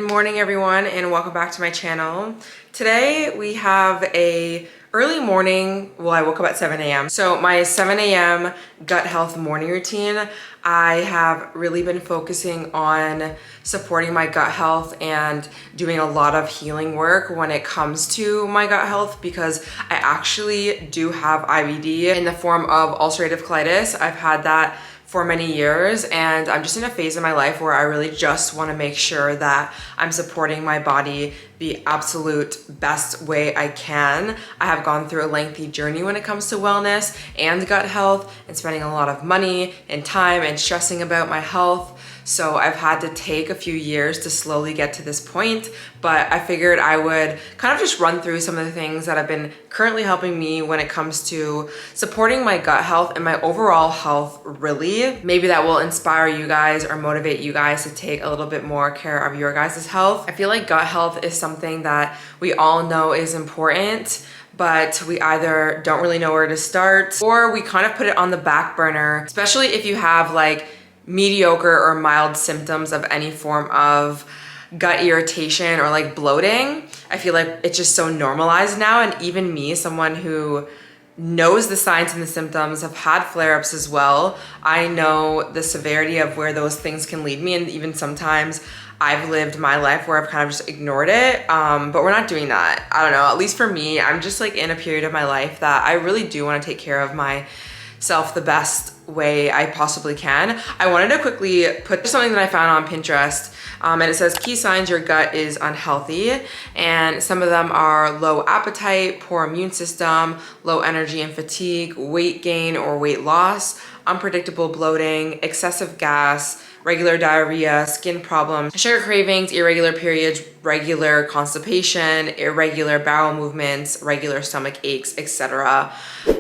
Morning everyone, and welcome back to my channel. Today we have a early morning. Well, I woke up at 7 a.m. So my 7 a.m. gut health morning routine, I have really been focusing on supporting my gut health and doing a lot of healing work when it comes to my gut health, because I actually do have IBD in the form of ulcerative colitis. I've had that for many years, and I'm just in a phase of my life where I really just want to make sure that I'm supporting my body the absolute best way I can. I have gone through a lengthy journey when it comes to wellness and gut health, and spending a lot of money and time and stressing about my health. So I've had to take a few years to slowly get to this point, but I figured I would kind of just run through some of the things that have been currently helping me when it comes to supporting my gut health and my overall health, really. Maybe that will inspire you guys or motivate you guys to take a little bit more care of your guys' health. I feel like gut health is something that we all know is important, but we either don't really know where to start, or we kind of put it on the back burner, especially if you have like mediocre or mild symptoms of any form of gut irritation or like bloating. I feel like it's just so normalized now, and even me, someone who knows the signs and the symptoms, have had flare-ups as well. I know the severity of where those things can lead me, and even sometimes I've lived my life where I've kind of just ignored it, but we're not doing that. I don't know, at least for me, I'm just like in a period of my life that I really do want to take care of myself the best way I possibly can. I wanted to quickly put something that I found on Pinterest, and it says key signs your gut is unhealthy, and some of them are low appetite, poor immune system, low energy and fatigue, weight gain or weight loss, unpredictable bloating, excessive gas, regular diarrhea, skin problems, sugar cravings, irregular periods, regular constipation, irregular bowel movements, regular stomach aches, etc.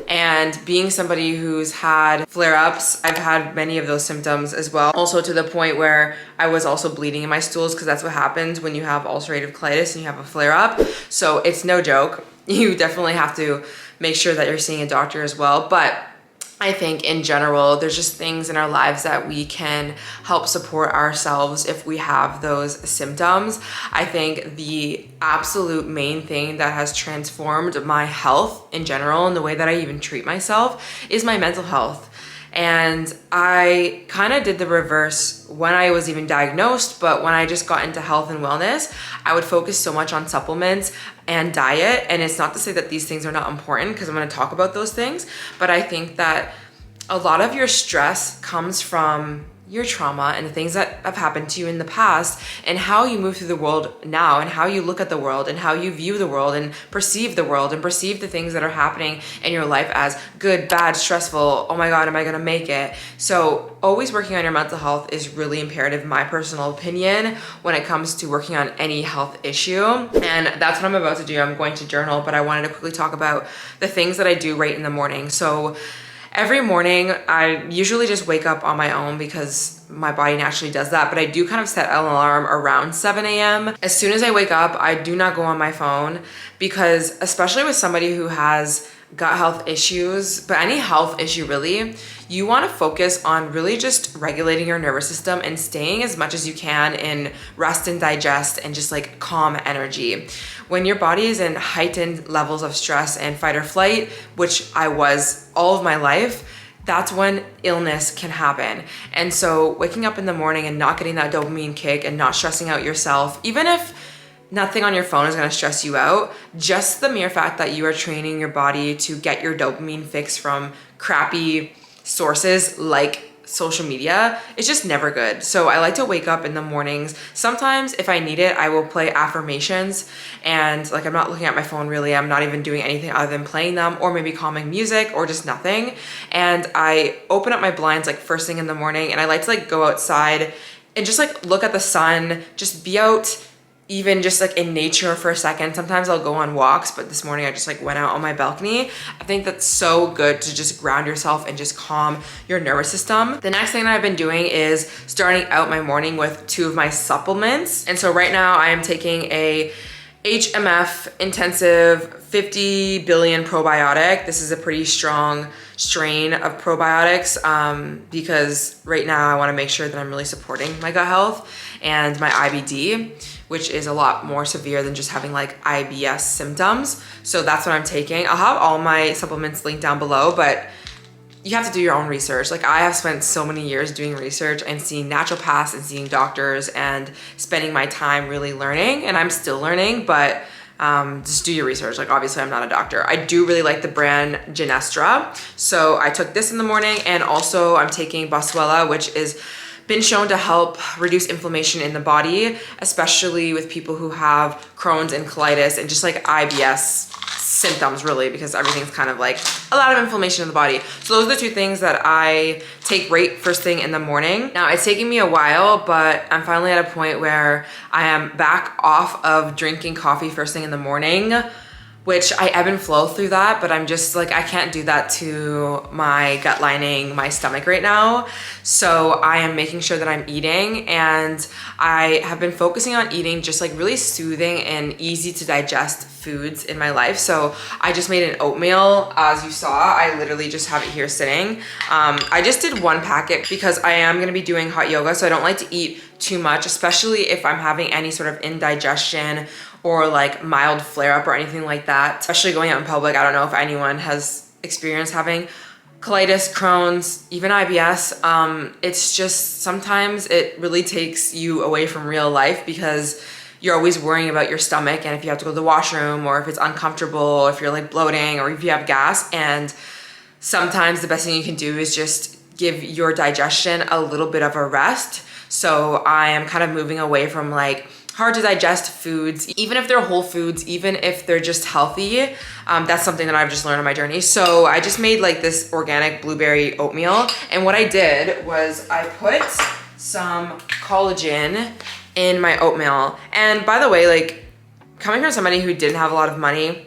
And being somebody who's had flare-ups, I've had many of those symptoms as well. Also to the point where I was also bleeding in my stools, because that's what happens when you have ulcerative colitis and you have a flare-up. So it's no joke. You definitely have to make sure that you're seeing a doctor as well. But I think in general, there's just things in our lives that we can help support ourselves if we have those symptoms. I think the absolute main thing that has transformed my health in general and the way that I even treat myself is my mental health. And I kind of did the reverse when I was even diagnosed, but when I just got into health and wellness, I would focus so much on supplements and diet. And it's not to say that these things are not important, because I'm going to talk about those things, but I think that a lot of your stress comes from your trauma and the things that have happened to you in the past, and how you move through the world now, and how you look at the world, and how you view the world and perceive the world, and perceive the things that are happening in your life as good, bad, stressful. Oh my God, am I gonna make it? So always working on your mental health is really imperative, in my personal opinion, when it comes to working on any health issue. And that's what I'm about to do. I'm going to journal, but I wanted to quickly talk about the things that I do right in the morning. So every morning, I usually just wake up on my own because my body naturally does that, but I do kind of set an alarm around 7 a.m. As soon as I wake up, I do not go on my phone, because especially with somebody who has gut health issues, but any health issue really, you want to focus on really just regulating your nervous system and staying as much as you can in rest and digest and just like calm energy. When your body is in heightened levels of stress and fight or flight, which I was all of my life, that's when illness can happen. And so waking up in the morning and not getting that dopamine kick and not stressing out yourself, even if nothing on your phone is gonna stress you out, just the mere fact that you are training your body to get your dopamine fix from crappy sources like social media, it's just never good. So I like to wake up in the mornings. Sometimes if I need it, I will play affirmations, and like I'm not looking at my phone really. I'm not even doing anything other than playing them, or maybe calming music, or just nothing. And I open up my blinds like first thing in the morning, and I like to like go outside and just like look at the sun, just be out, even just like in nature for a second. Sometimes I'll go on walks, but this morning I just like went out on my balcony. I think that's so good to just ground yourself and just calm your nervous system. The next thing that I've been doing is starting out my morning with 2 of my supplements. And so right now I am taking a HMF intensive 50 billion probiotic. This is a pretty strong strain of probiotics because right now I want to make sure that I'm really supporting my gut health and my IBD, which is a lot more severe than just having like IBS symptoms. So that's what I'm taking. I'll have all my supplements linked down below, but you have to do your own research. Like I have spent so many years doing research and seeing naturopaths and seeing doctors and spending my time really learning, and I'm still learning, but just do your research. Like obviously I'm not a doctor. I do really like the brand Genestra. So I took this in the morning, and also I'm taking Boswellia, which is been shown to help reduce inflammation in the body, especially with people who have Crohn's and colitis and just like IBS symptoms really, because everything's kind of like a lot of inflammation in the body. So those are the 2 things that I take right first thing in the morning. Now it's taking me a while, but I'm finally at a point where I am back off of drinking coffee first thing in the morning, which I ebb and flow through that, but I'm just like, I can't do that to my gut lining, my stomach right now. So I am making sure that I'm eating, and I have been focusing on eating just like really soothing and easy to digest foods in my life. So I just made an oatmeal, as you saw. I literally just have it here sitting. I just did 1 packet because I am gonna be doing hot yoga, so I don't like to eat too much, especially if I'm having any sort of indigestion or like mild flare up or anything like that. Especially going out in public. I don't know if anyone has experienced having colitis, Crohn's, even IBS. It's just sometimes it really takes you away from real life because you're always worrying about your stomach and if you have to go to the washroom or if it's uncomfortable, if you're like bloating or if you have gas. And sometimes the best thing you can do is just give your digestion a little bit of a rest. So I am kind of moving away from like hard to digest foods, even if they're whole foods, even if they're just healthy. That's something that I've just learned on my journey. So I just made like this organic blueberry oatmeal. And what I did was I put some collagen in my oatmeal. And by the way, like coming from somebody who didn't have a lot of money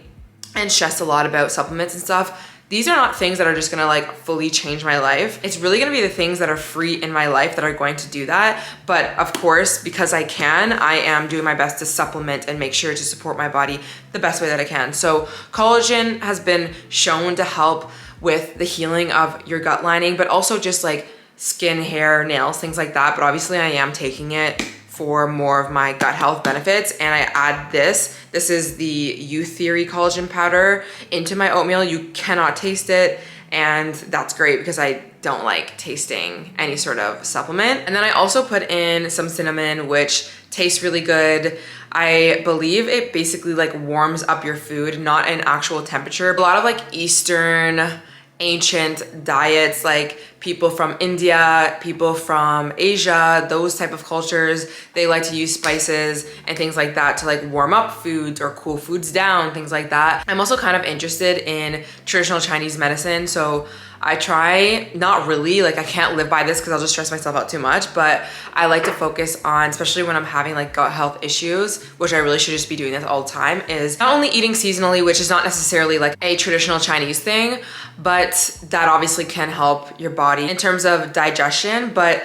and stressed a lot about supplements and stuff, these are not things that are just gonna like fully change my life. It's really gonna be the things that are free in my life that are going to do that. But of course, because I can, I am doing my best to supplement and make sure to support my body the best way that I can. So collagen has been shown to help with the healing of your gut lining, but also just like skin, hair, nails, things like that. But obviously I am taking it for more of my gut health benefits, and I add this. This is the Youth Theory collagen powder into my oatmeal. You cannot taste it, and that's great because I don't like tasting any sort of supplement. And then I also put in some cinnamon, which tastes really good. I believe it basically like warms up your food, not in actual temperature. A lot of like Eastern ancient diets, like people from India, people from Asia, those type of cultures, they like to use spices and things like that to like warm up foods or cool foods down, things like that. I'm also kind of interested in traditional Chinese medicine. So I try, not really, like I can't live by this because I'll just stress myself out too much, but I like to focus on, especially when I'm having like gut health issues, which I really should just be doing this all the time, is not only eating seasonally, which is not necessarily like a traditional Chinese thing, but that obviously can help your body in terms of digestion. But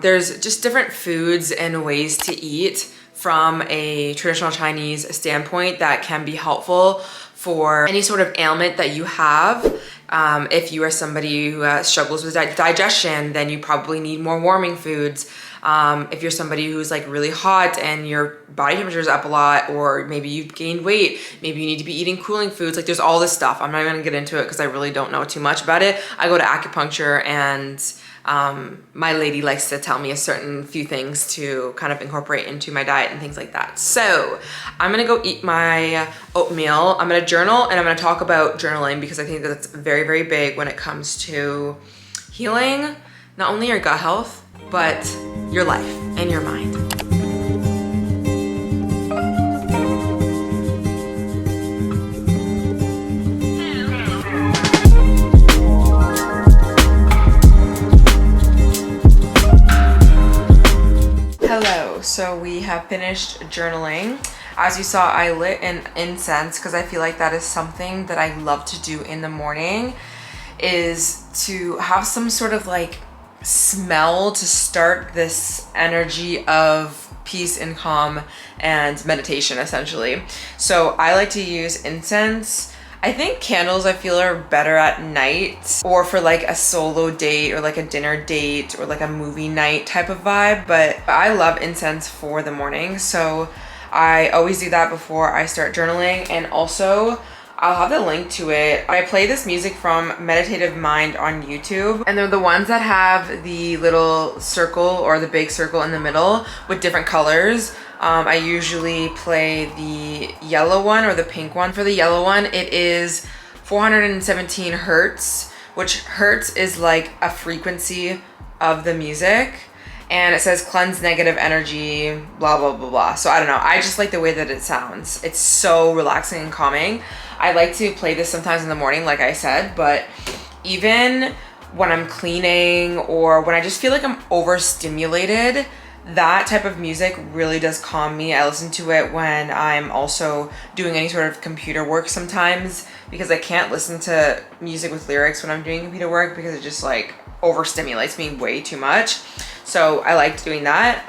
there's just different foods and ways to eat from a traditional Chinese standpoint that can be helpful for any sort of ailment that you have. If you are somebody who struggles with digestion, then you probably need more warming foods. If you're somebody who's like really hot and your body temperature is up a lot, or maybe you've gained weight, maybe you need to be eating cooling foods. Like there's all this stuff. I'm not even gonna get into it because I really don't know too much about it. I go to acupuncture, and my lady likes to tell me a certain few things to kind of incorporate into my diet and things like that. So I'm gonna go eat my oatmeal. I'm gonna journal, and I'm gonna talk about journaling because I think that's very, very big when it comes to healing not only your gut health, but your life and your mind. Hello, so we have finished journaling. As you saw, I lit an incense because I feel like that is something that I love to do in the morning, is to have some sort of like smell to start this energy of peace and calm and meditation essentially. So I like to use incense. I think candles I feel are better at night or for like a solo date or like a dinner date or like a movie night type of vibe, but I love incense for the morning. So I always do that before I start journaling, and also I'll have the link to it. I play this music from Meditative Mind on YouTube, and they're the ones that have the little circle or the big circle in the middle with different colors. I usually play the yellow one or the pink one. For the yellow one, it is 417 hertz, which hertz is like a frequency of the music. And it says cleanse negative energy, blah, blah, blah, blah. So I don't know. I just like the way that it sounds. It's so relaxing and calming. I like to play this sometimes in the morning, like I said, but even when I'm cleaning or when I just feel like I'm overstimulated, that type of music really does calm me. I listen to it when I'm also doing any sort of computer work sometimes, because I can't listen to music with lyrics when I'm doing computer work because it just like overstimulates me way too much. So I liked doing that.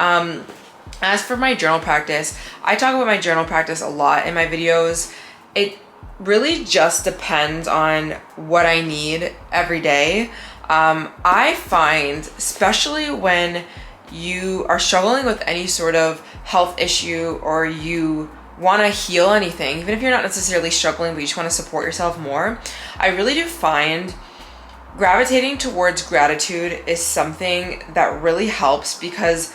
As for my journal practice, I talk about my journal practice a lot in my videos. It really just depends on what I need every day. I find, especially when you are struggling with any sort of health issue or you want to heal anything, even if you're not necessarily struggling but you just want to support yourself more, I really do find gravitating towards gratitude is something that really helps, because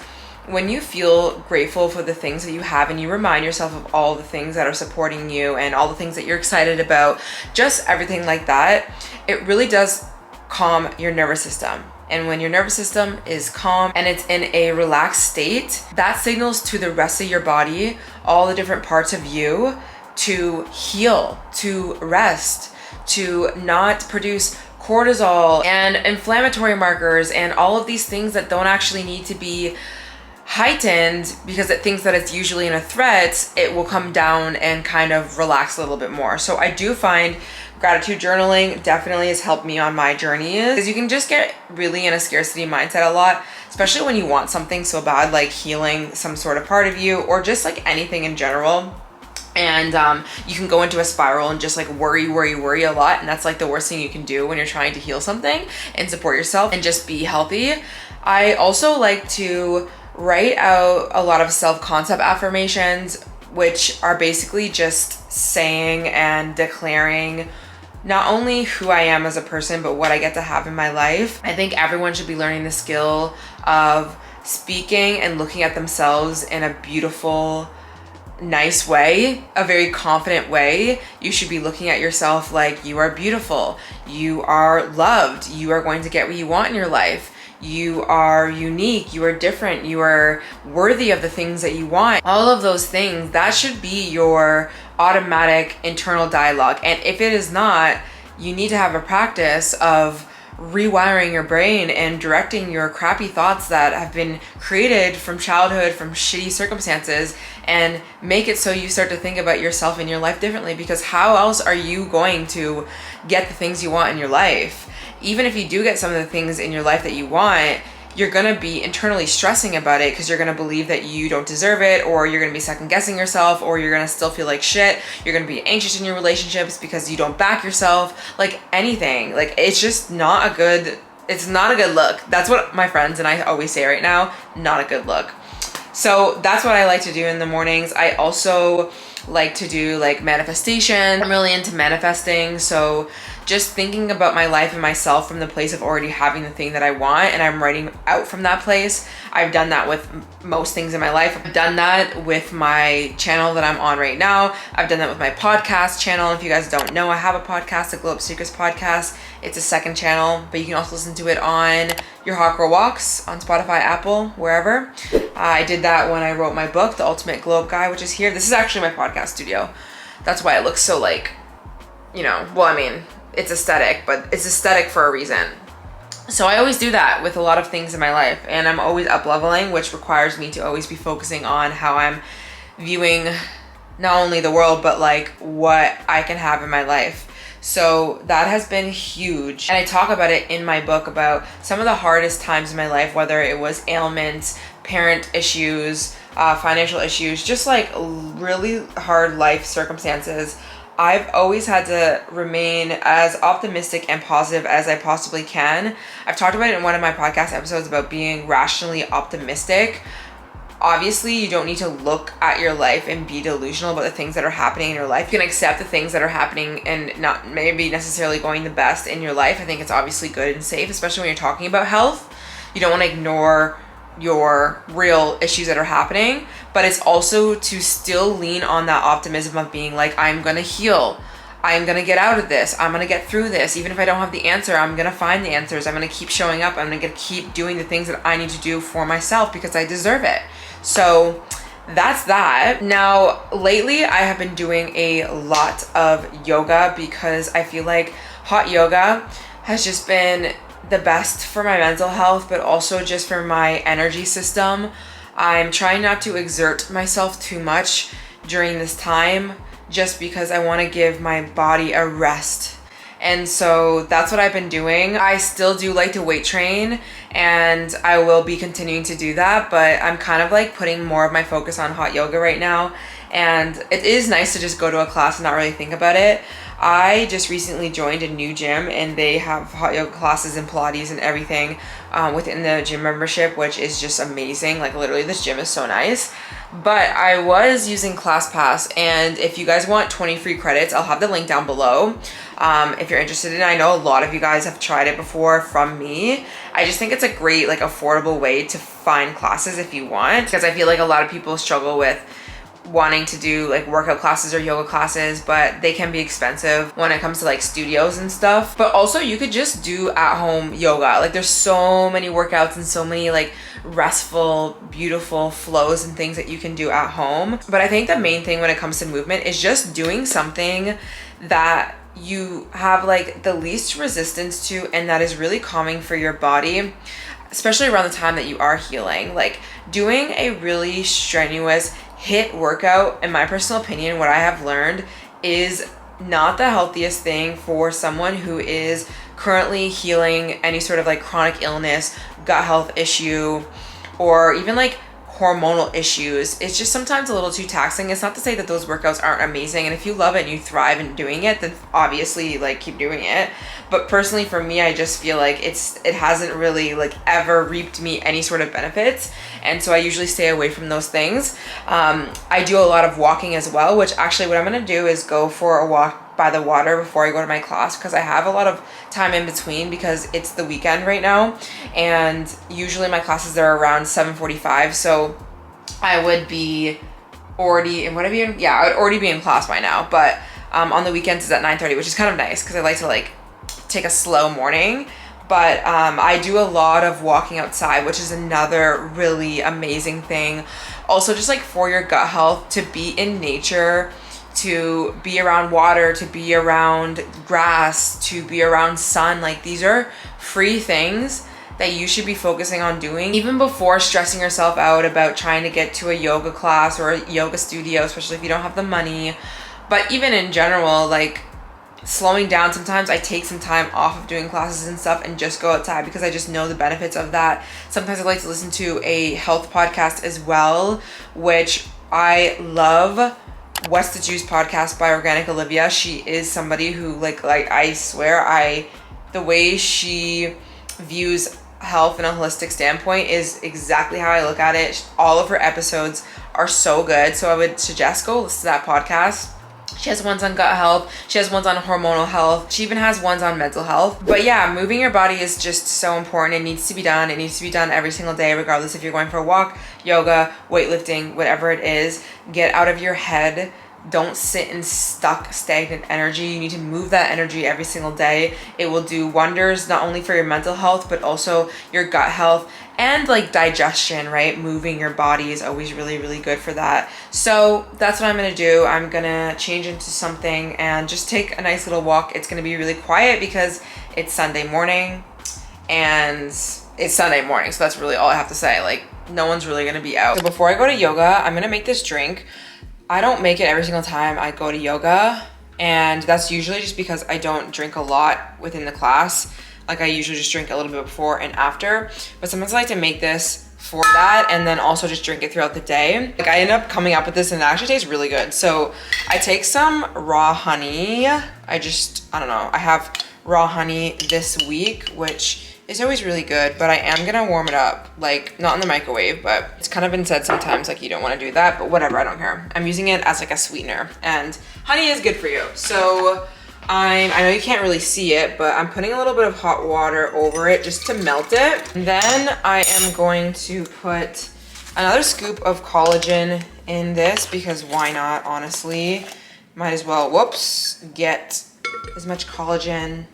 when you feel grateful for the things that you have and you remind yourself of all the things that are supporting you and all the things that you're excited about, just everything like that, it really does calm your nervous system. And when your nervous system is calm and it's in a relaxed state, that signals to the rest of your body, all the different parts of you, to heal, to rest, to not produce cortisol and inflammatory markers and all of these things that don't actually need to be heightened, because it thinks that it's usually in a threat. It will come down and kind of relax a little bit more. So I do find gratitude journaling definitely has helped me on my journey, because you can just get really in a scarcity mindset a lot, especially when you want something so bad, like healing some sort of part of you or just like anything in general. And you can go into a spiral and just like worry a lot. And that's like the worst thing you can do when you're trying to heal something and support yourself and just be healthy. I also like to write out a lot of self-concept affirmations, which are basically just saying and declaring not only who I am as a person, but what I get to have in my life. I think everyone should be learning the skill of speaking and looking at themselves in a beautiful, nice way, a very confident way. You should be looking at yourself like you are beautiful, you are loved, you are going to get what you want in your life, you are unique, you are different, you are worthy of the things that you want. All of those things, that should be your automatic internal dialogue. And if it is not, you need to have a practice of rewiring your brain and directing your crappy thoughts that have been created from childhood, from shitty circumstances, and make it so you start to think about yourself and your life differently. Because how else are you going to get the things you want in your life? Even if you do get some of the things in your life that you want, you're gonna be internally stressing about it because you're gonna believe that you don't deserve it, or you're gonna be second guessing yourself, or you're gonna still feel like shit. You're gonna be anxious in your relationships because you don't back yourself. Like anything, like it's just not a good, it's not a good look. That's what my friends and I always say right now, not a good look. So that's what I like to do in the mornings. I also like to do like manifestation. I'm really into manifesting. So just thinking about my life and myself from the place of already having the thing that I want, and I'm writing out from that place. I've done that with most things in my life. I've done that with my channel that I'm on right now. I've done that with my podcast channel. If you guys don't know, I have a podcast, the Glow Up Secrets podcast. It's a second channel, but you can also listen to it on your hot girl walks on Spotify, Apple, wherever. I did that when I wrote my book, The Ultimate Glow Up Guide, which is here. This is actually my podcast studio. That's why it looks so like, you know, well, I mean, it's aesthetic, but it's aesthetic for a reason. So I always do that with a lot of things in my life, and I'm always up leveling, which requires me to always be focusing on how I'm viewing not only the world, but like what I can have in my life. So that has been huge. And I talk about it in my book about some of the hardest times in my life, whether it was ailments, parent issues, financial issues, just like really hard life circumstances. I've always had to remain as optimistic and positive as I possibly can. I've talked about it in one of my podcast episodes about being rationally optimistic. Obviously, you don't need to look at your life and be delusional about the things that are happening in your life. You can accept the things that are happening and not maybe necessarily going the best in your life. I think it's obviously good and safe, especially when you're talking about health. You don't want to ignore your real issues that are happening, but it's also to still lean on that optimism of being like, I'm gonna heal. I'm gonna get out of this. I'm gonna get through this. Even if I don't have the answer, I'm gonna find the answers. I'm gonna keep showing up. I'm gonna keep doing the things that I need to do for myself because I deserve it. So that's that. Now, lately I have been doing a lot of yoga because I feel like hot yoga has just been the best for my mental health, but also just for my energy system. I'm trying not to exert myself too much during this time just because I want to give my body a rest. And so that's what I've been doing. I still do like to weight train, and I will be continuing to do that, but I'm kind of like putting more of my focus on hot yoga right now. And it is nice to just go to a class and not really think about it. I just recently joined a new gym, and they have hot yoga classes and Pilates and everything within the gym membership, which is just amazing. Like literally this gym is so nice. But I was using ClassPass, and if you guys want 20 free credits, I'll have the link down below. If you're interested in it, I know a lot of you guys have tried it before from me. I just think it's a great like affordable way to find classes if you want, because I feel like a lot of people struggle with wanting to do like workout classes or yoga classes, but they can be expensive when it comes to like studios and stuff. But also you could just do at home yoga. Like there's so many workouts and so many like restful, beautiful flows and things that you can do at home. But I think the main thing when it comes to movement is just doing something that you have like the least resistance to and that is really calming for your body, especially around the time that you are healing. Like doing a really strenuous HIIT workout, in my personal opinion, what I have learned is not the healthiest thing for someone who is currently healing any sort of like chronic illness, gut health issue, or even like hormonal issues. It's just sometimes a little too taxing. It's not to say that those workouts aren't amazing, and if you love it and you thrive in doing it, then obviously like keep doing it. But personally for me, I just feel like it hasn't really like ever reaped me any sort of benefits, and so I usually stay away from those things. I do a lot of walking as well, which actually what I'm gonna do is go for a walk by the water before I go to my class, because I have a lot of time in between because it's the weekend right now, and usually my classes are around 7:45, so I would be already in I would already be in class by now. But on the weekends it's at 9:30, which is kind of nice because I like to like take a slow morning. But I do a lot of walking outside, which is another really amazing thing. Also just like for your gut health, to be in nature, to be around water, to be around grass, to be around sun. Like these are free things that you should be focusing on doing even before stressing yourself out about trying to get to a yoga class or a yoga studio, especially if you don't have the money. But even in general, like slowing down. Sometimes I take some time off of doing classes and stuff and just go outside because I just know the benefits of that. Sometimes I like to listen to a health podcast as well, which I love. What's the Juice podcast by Organic Olivia. She is somebody who like I swear the way she views health in a holistic standpoint is exactly how I look at it. All of her episodes are so good, so I would suggest go listen to that podcast. She has ones on gut health. She has ones on hormonal health. She even has ones on mental health. But yeah, moving your body is just so important. It needs to be done. It needs to be done every single day, regardless if you're going for a walk, yoga, weightlifting, whatever it is. Get out of your head. Don't sit in stuck, stagnant energy. You need to move that energy every single day. It will do wonders not only for your mental health, but also your gut health and like digestion, right? Moving your body is always really, really good for that. So that's what I'm gonna do. I'm gonna change into something and just take a nice little walk. It's gonna be really quiet because it's Sunday morning and it's Sunday morning. So that's really all I have to say. Like, no one's really gonna be out. So before I go to yoga, I'm gonna make this drink. I don't make it every single time I go to yoga, and that's usually just because I don't drink a lot within the class. Like, I usually just drink a little bit before and after, but sometimes I like to make this for that and then also just drink it throughout the day. Like, I end up coming up with this and it actually tastes really good. So I take some raw honey. I don't know, I have raw honey this week, which is always really good, but I am gonna warm it up, like not in the microwave, but it's kind of been said sometimes like you don't wanna do that, but whatever, I don't care. I'm using it as like a sweetener, and honey is good for you. So I know you can't really see it, but I'm putting a little bit of hot water over it just to melt it. And then I am going to put another scoop of collagen in this because why not, honestly? Might as well, get as much collagen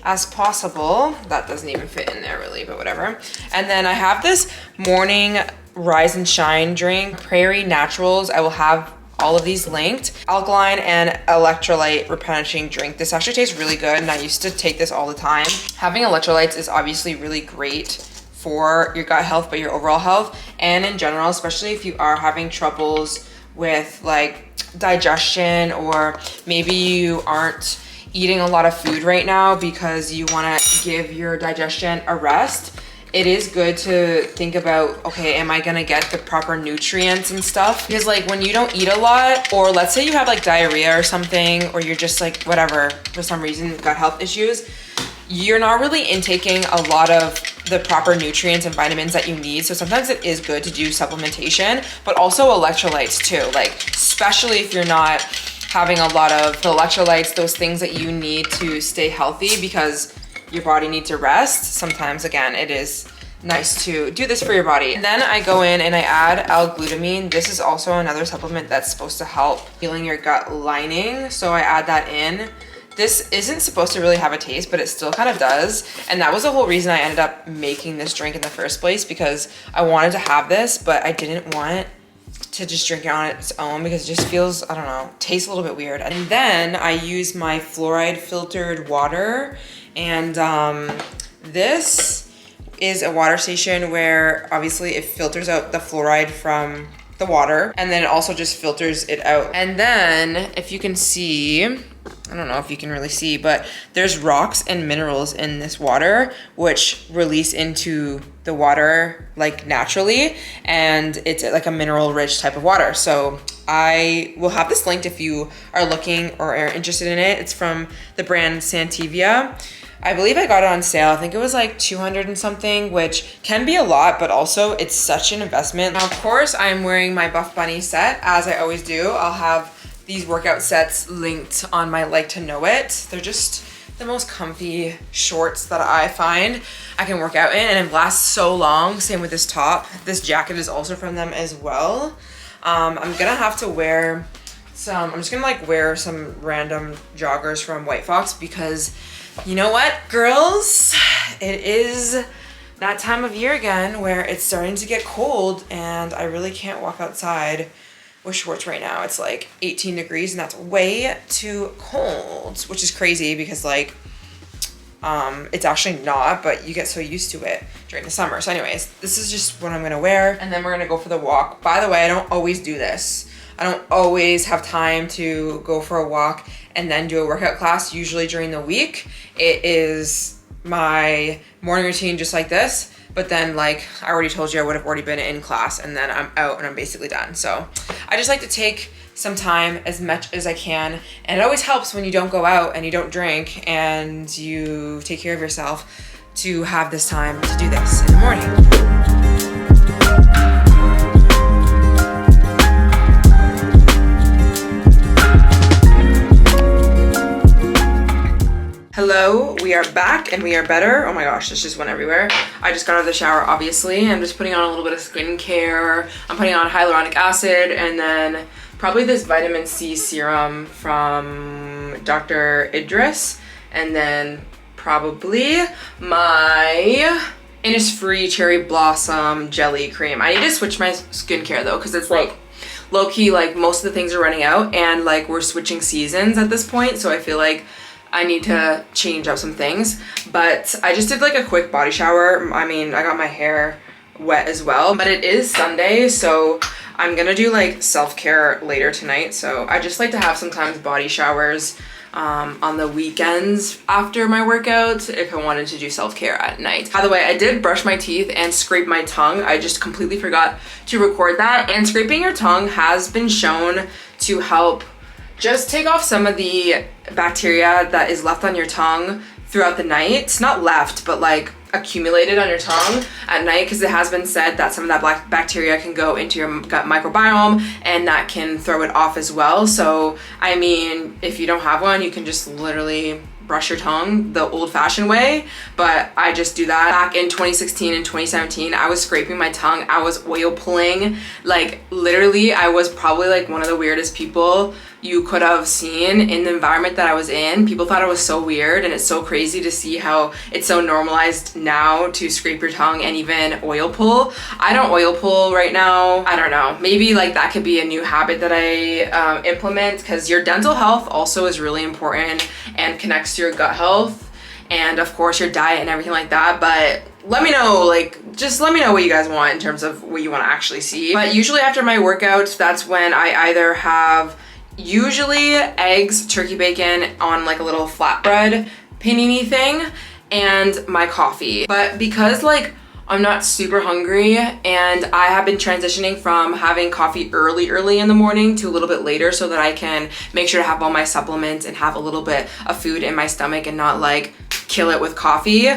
as possible. That doesn't even fit in there really, but whatever. And then I have this morning Rise and Shine drink, Prairie Naturals. I will have all of these linked. Alkaline and electrolyte replenishing drink. This actually tastes really good and I used to take this all the time. Having electrolytes is obviously really great for your gut health, but your overall health and in general, especially if you are having troubles with like digestion, or maybe you aren't eating a lot of food right now because you want to give your digestion a rest. It is good to think about, okay, am I gonna get the proper nutrients and stuff? Because like when you don't eat a lot, or let's say you have like diarrhea or something, or you're just like whatever, for some reason, gut health issues, you're not really intaking a lot of the proper nutrients and vitamins that you need. So sometimes it is good to do supplementation, but also electrolytes too. Like, especially if you're not having a lot of the electrolytes, those things that you need to stay healthy because your body needs to rest. Sometimes, again, it is nice to do this for your body. And then I go in and I add L-glutamine. This is also another supplement that's supposed to help healing your gut lining. So I add that in. This isn't supposed to really have a taste, but it still kind of does. And that was the whole reason I ended up making this drink in the first place, because I wanted to have this, but I didn't want to just drink it on its own because it just feels, I don't know, tastes a little bit weird. And then I use my fluoride filtered water, and this is a water station where obviously it filters out the fluoride from the water, and then it also just filters it out. And then if you can see, I don't know if you can really see, but there's rocks and minerals in this water which release into the water like naturally, and it's like a mineral rich type of water. So I will have this linked if you are looking or are interested in it. It's from the brand Santivia. I believe I got it on sale. I think it was like 200 and something, which can be a lot, but also it's such an investment. Now, of course, I'm wearing my Buff Bunny set, as I always do. I'll have these workout sets linked on my Like to Know It. They're just the most comfy shorts that I find I can work out in, and it lasts so long. Same with this top. This jacket is also from them as well. I'm gonna have to wear some, I'm just gonna like wear some random joggers from White Fox because you know what, girls? It is that time of year again where it's starting to get cold and I really can't walk outside with shorts right now. It's like 18 degrees and that's way too cold, which is crazy because like, it's actually not, but you get so used to it during the summer. So anyways, this is just what I'm gonna wear, and then we're gonna go for the walk. By the way, I don't always do this. I don't always have time to go for a walk and then do a workout class. Usually during the week, it is my morning routine just like this. But then like I already told you, I would have already been in class and then I'm out and I'm basically done. So I just like to take some time as much as I can. And it always helps when you don't go out and you don't drink and you take care of yourself to have this time to do this in the morning. Hello, we are back and we are better. Oh my gosh, this just went everywhere. I just got out of the shower, obviously. I'm just putting on a little bit of skincare. I'm putting on hyaluronic acid and then probably this vitamin C serum from Dr. Idris, and then probably my Innisfree Cherry Blossom Jelly Cream. I need to switch my skincare though, because it's like low-key, like most of the things are running out, and like we're switching seasons at this point, so I feel like I need to change up some things. But I just did like a quick body shower. I mean, I got my hair wet as well, but it is Sunday, so I'm gonna do like self-care later tonight. So I just like to have sometimes body showers on the weekends after my workout if I wanted to do self-care at night. By the way, I did brush my teeth and scrape my tongue. I just completely forgot to record that. And scraping your tongue has been shown to help just take off some of the bacteria that is left on your tongue throughout the night. It's not left, but like accumulated on your tongue at night, because it has been said that some of that black bacteria can go into your gut microbiome and that can throw it off as well. So I mean, if you don't have one, you can just literally brush your tongue the old-fashioned way, but I just do that. Back in 2016 and 2017, I was scraping my tongue, I was oil pulling, like literally I was probably like one of the weirdest people you could have seen in the environment that I was in. People thought it was so weird, and it's so crazy to see how it's so normalized now to scrape your tongue and even oil pull. I don't oil pull right now. I don't know, maybe like that could be a new habit that I implement, because your dental health also is really important and connects to your gut health and of course your diet and everything like that. But let me know, like, just let me know what you guys want in terms of what you want to actually see. But usually after my workouts, that's when I either have usually eggs, turkey bacon on like a little flatbread panini thing, and my coffee. But because like I'm not super hungry, and I have been transitioning from having coffee early in the morning to a little bit later, so that I can make sure to have all my supplements and have a little bit of food in my stomach and not like kill it with coffee.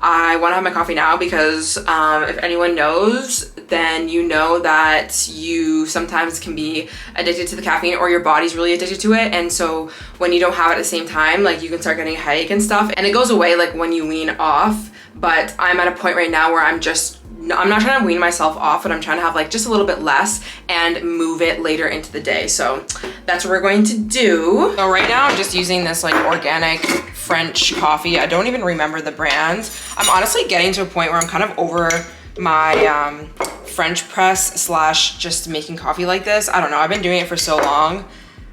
I want to have my coffee now because if anyone knows, then you know that you sometimes can be addicted to the caffeine, or your body's really addicted to it. And so when you don't have it at the same time, like you can start getting a headache and stuff, and it goes away like when you wean off. But I'm at a point right now where I'm not trying to wean myself off, but I'm trying to have like just a little bit less and move it later into the day. So that's what we're going to do. So right now I'm just using this like organic French coffee. I don't even remember the brand. I'm honestly getting to a point where I'm kind of over my French press slash just making coffee like this. I don't know, I've been doing it for so long.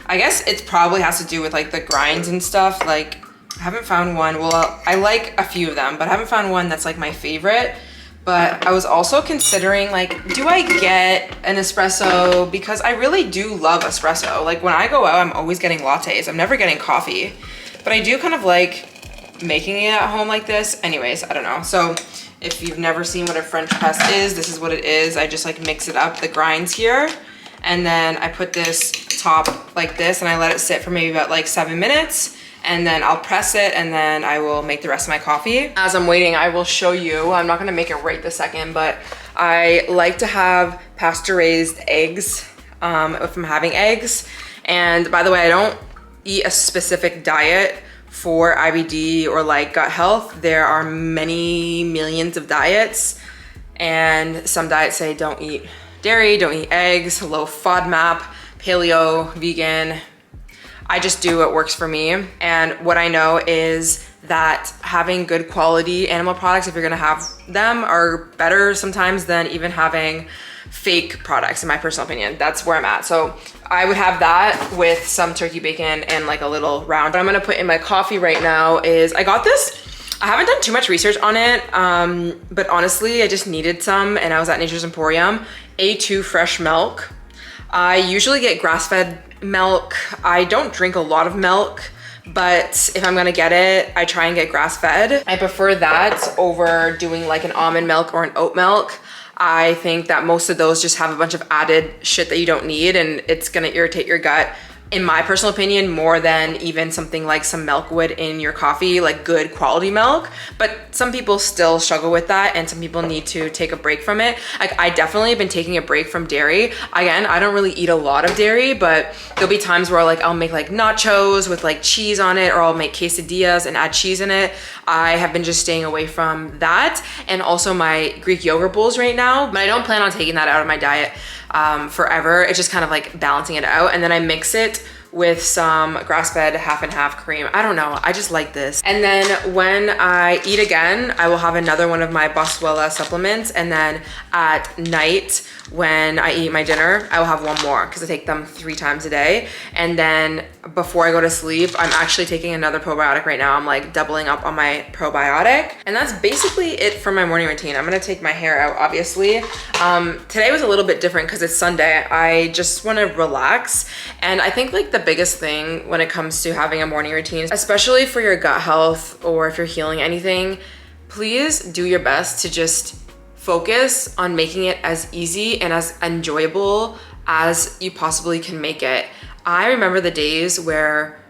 I guess it probably has to do with like the grinds and stuff. Like I haven't found one, well, I like a few of them, but I haven't found one that's like my favorite. But I was also considering like, do I get an espresso? Because I really do love espresso. Like when I go out, I'm always getting lattes. I'm never getting coffee, but I do kind of like making it at home like this. Anyways, I don't know. So if you've never seen what a French press is, this is what it is. I just like mix it up, the grinds here. And then I put this top like this, and I let it sit for maybe about like 7 minutes. And then I'll press it, and then I will make the rest of my coffee. As I'm waiting, I will show you. I'm not gonna make it right this second, but I like to have pasture-raised eggs if I'm having eggs. And by the way, I don't eat a specific diet for IBD or like gut health. There are many millions of diets, and some diets say don't eat dairy, don't eat eggs, low FODMAP, paleo, vegan. I just do what works for me. And what I know is that having good quality animal products, if you're gonna have them, are better sometimes than even having fake products, in my personal opinion. That's where I'm at. So I would have that with some turkey bacon and like a little round. What I'm gonna put in my coffee right now is, I got this, I haven't done too much research on it, but honestly, I just needed some, and I was at Nature's Emporium, A2 fresh milk. I usually get grass-fed milk. I don't drink a lot of milk, but if I'm gonna get it, I try and get grass-fed. I prefer that over doing like an almond milk or an oat milk. I think that most of those just have a bunch of added shit that you don't need, and it's gonna irritate your gut, in my personal opinion, more than even something like some milk would in your coffee, like good quality milk. But some people still struggle with that, and some people need to take a break from it. Like I definitely have been taking a break from dairy. Again, I don't really eat a lot of dairy, but there'll be times where like I'll make like nachos with like cheese on it, or I'll make quesadillas and add cheese in it. I have been just staying away from that, and also my Greek yogurt bowls right now, but I don't plan on taking that out of my diet. forever. It's just kind of like balancing it out. And then I mix it with some grass-fed half and half cream. I don't know, I just like this. And then when I eat again, I will have another one of my Boswellia supplements. And then at night, when I eat my dinner, I will have one more because I take them 3 times a day. And then before I go to sleep, I'm actually taking another probiotic right now. I'm like doubling up on my probiotic. And that's basically it for my morning routine. I'm gonna take my hair out, obviously. Today was a little bit different because it's Sunday. I just wanna relax. And I think like the biggest thing when it comes to having a morning routine, especially for your gut health or if you're healing anything, please do your best to just focus on making it as easy and as enjoyable as you possibly can make it. I remember the days where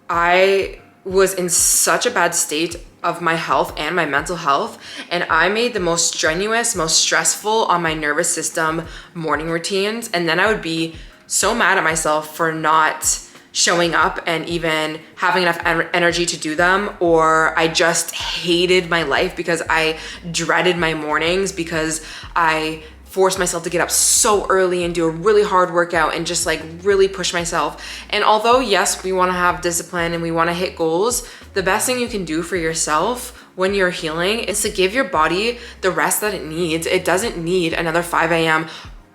I was in such a bad state of my health and my mental health, and I made the most strenuous, most stressful on my nervous system morning routines, and then I would be so mad at myself for not showing up and even having enough energy to do them, or I just hated my life because I dreaded my mornings because I forced myself to get up so early and do a really hard workout and just like really push myself. And although yes, we want to have discipline and we want to hit goals, the best thing you can do for yourself when you're healing is to give your body the rest that it needs. It doesn't need another 5 a.m.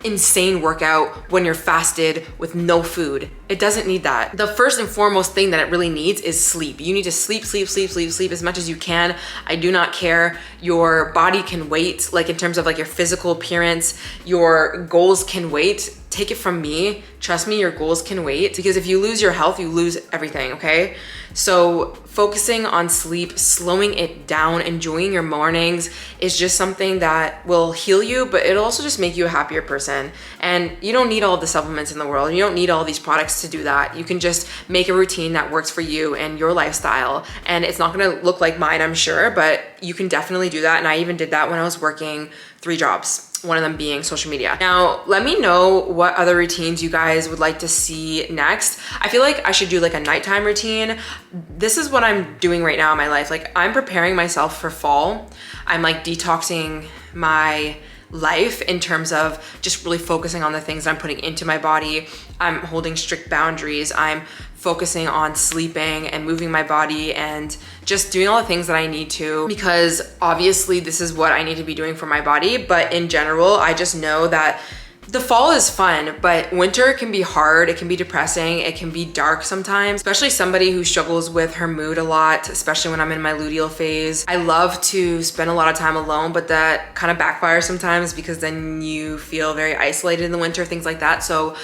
insane workout when you're fasted with no food. It doesn't need that. The first and foremost thing that it really needs is sleep. You need to sleep as much as you can. I do not care. Your body can wait, like in terms of like your physical appearance, your goals can wait. Take it from me. Trust me, your goals can wait, because if you lose your health, you lose everything, okay? So focusing on sleep, slowing it down, enjoying your mornings is just something that will heal you, but it'll also just make you a happier person. And you don't need all the supplements in the world. You don't need all these products to do that. You can just make a routine that works for you and your lifestyle. And it's not gonna look like mine, I'm sure, but you can definitely do that. And I even did that when I was working 3 jobs. One of them being social media. Now, let me know what other routines you guys would like to see next. I feel like I should do like a nighttime routine. This is what I'm doing right now in my life. Like, I'm preparing myself for fall. I'm like detoxing my life in terms of just really focusing on the things I'm putting into my body. I'm holding strict boundaries. I'm focusing on sleeping and moving my body and just doing all the things that I need to, because obviously this is what I need to be doing for my body. But in general, I just know that the fall is fun, but winter can be hard. It can be depressing. It can be dark sometimes, especially somebody who struggles with her mood a lot, especially when I'm in my luteal phase. I love to spend a lot of time alone, but that kind of backfires sometimes because then you feel very isolated in the winter, things like that. So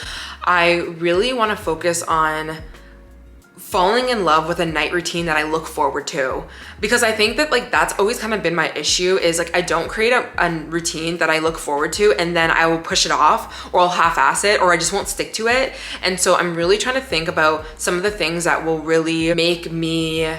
I really want to focus on falling in love with a night routine that I look forward to, because I think that like that's always kind of been my issue, is like I don't create a routine that I look forward to and then I will push it off, or I'll half-ass it, or I just won't stick to it. And so I'm really trying to think about some of the things that will really make me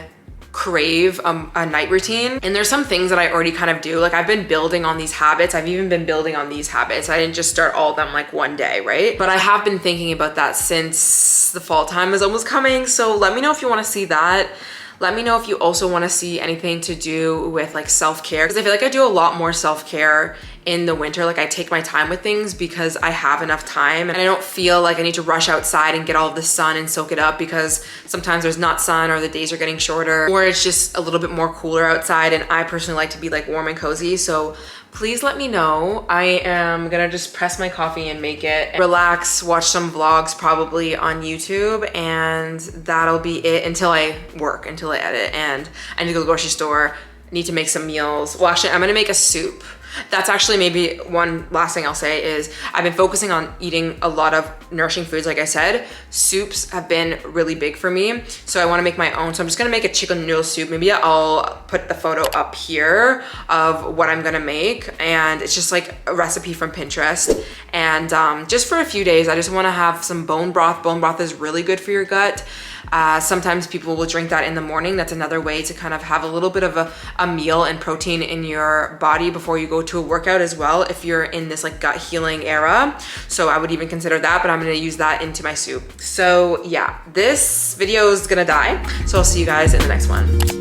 crave a night routine. And there's some things that I already kind of do. Like, I've been building on these habits. I've even been building on these habits. I didn't just start all of them like one day, right? But I have been thinking about that since the fall time is almost coming. So let me know if you want to see that. Let me know if you also want to see anything to do with like self-care, because I feel like I do a lot more self-care in the winter. Like, I take my time with things because I have enough time and I don't feel like I need to rush outside and get all of the sun and soak it up, because sometimes there's not sun, or the days are getting shorter, or it's just a little bit more cooler outside, and I personally like to be like warm and cozy. So please let me know. I am gonna just press my coffee and make it, relax, watch some vlogs probably on YouTube, and that'll be it until I work, until I edit, and I need to go to the grocery store, need to make some meals. Well, actually, I'm gonna make a soup. That's actually maybe one last thing I'll say is I've been focusing on eating a lot of nourishing foods. Like I said, soups have been really big for me. So I want to make my own. So I'm just going to make a chicken noodle soup. Maybe I'll put the photo up here of what I'm going to make. And it's just like a recipe from Pinterest. And just for a few days, I just want to have some bone broth. Bone broth is really good for your gut. Sometimes people will drink that in the morning. That's another way to kind of have a little bit of a meal and protein in your body before you go to a workout as well, if you're in this like gut healing era. So I would even consider that, but I'm gonna use that into my soup. So yeah, this video is gonna die. So I'll see you guys in the next one.